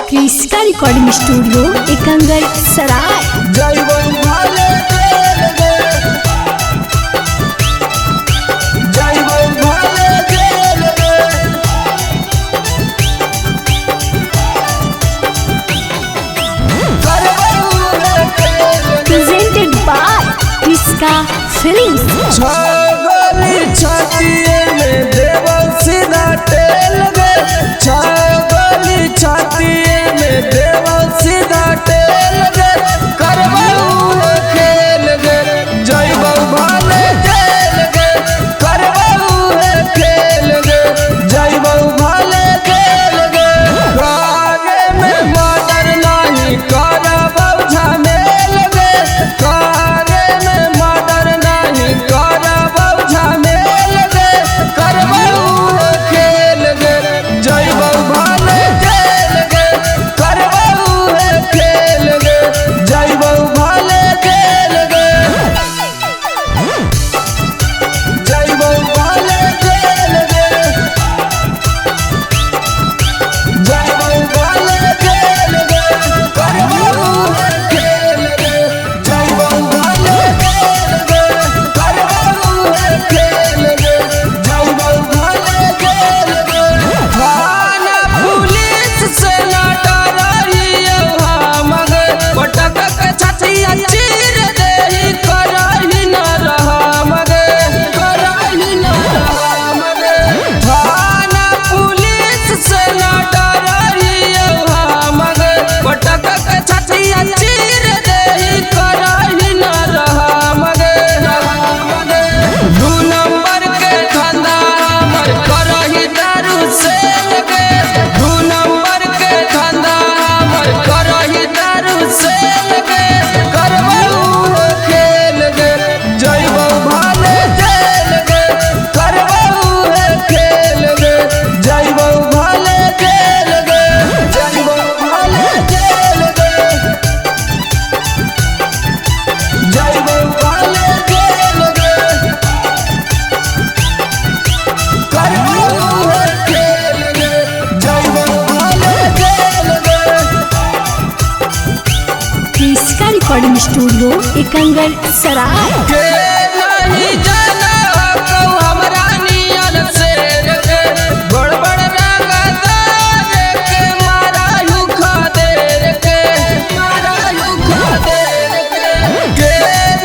क्रिस्का recording studio Ekangar Sarai. Presented by Kriska films. छातिए में देवल सीधा टेल गे, छागली छातिए में देवल सीधा टेल गे, करबऊ खेल गे जइबऊ भाले खेल गे, करबऊ खेल गे जइबऊ भाले खेल गे, कागे में मर्डर नहीं करबऊ झमेल गे, कागे में मर्डर नहीं करबऊ झमेल गे, करबऊ खेल गे जइबऊ भाले खेल गे, करबऊ खेल गे जइबऊ भाले खेल गे, जइबऊ भाले खेल गे, जइबऊ भाले खेल गे, करबऊ खेल गे जइबऊ भाले खेल गे, करबऊ खेल गे जइबऊ भाले खेल गे। थाना पुलिस से ना डरहियो हम गे, पटक के छतिया चीर देहि करहि न रहम गे, करहि न रहम गे। थाना पुलिस से ना डरहियो हम गे, पटक के छतिया चीर देहि करहि न रहम गे, रहम गे। दू नंबर के धंधा हमर करहि दारू से गे, दू नंबर के धंधा हमर करहि दारू से गे, करबऊ खेल गे जइबऊ भाले खेल गे, करबऊ खेल गे जइबऊ भाले खेल गे, जइबऊ भाले खेल गे, जइबऊ भाले खेल गे, करबऊ खेल गे जइबऊ भाले खेल गे। क्रिस्का रिकॉर्डिंग स्टूडियो एकंगर सराय। के नहीं जाना कहू हमरा नियन शेर के, बड़ बड़ रंगदार के मारायु खदेर के, मारायु खदेर के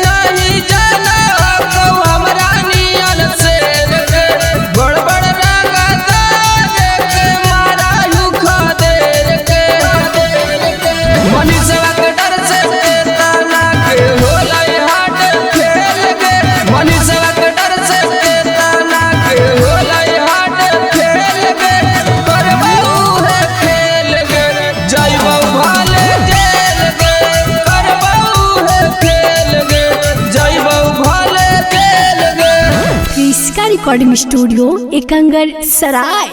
नहीं जाना कहू हमरा नियन शेर के, बड़ बड़ रंगदार के मारायु खदेर के, मनीषवा के डर से ताना के होलै हाट खेल गे, मनीषवा के डर से ताना के होलै हाट खेल गे, करबऊ खेल गे जइबऊ भाले खेल गे, करबऊ खेल गे जइबऊ भाले खेल गे। क्रिस्का रिकॉर्डिंग स्टूडियो एकंगर सराय।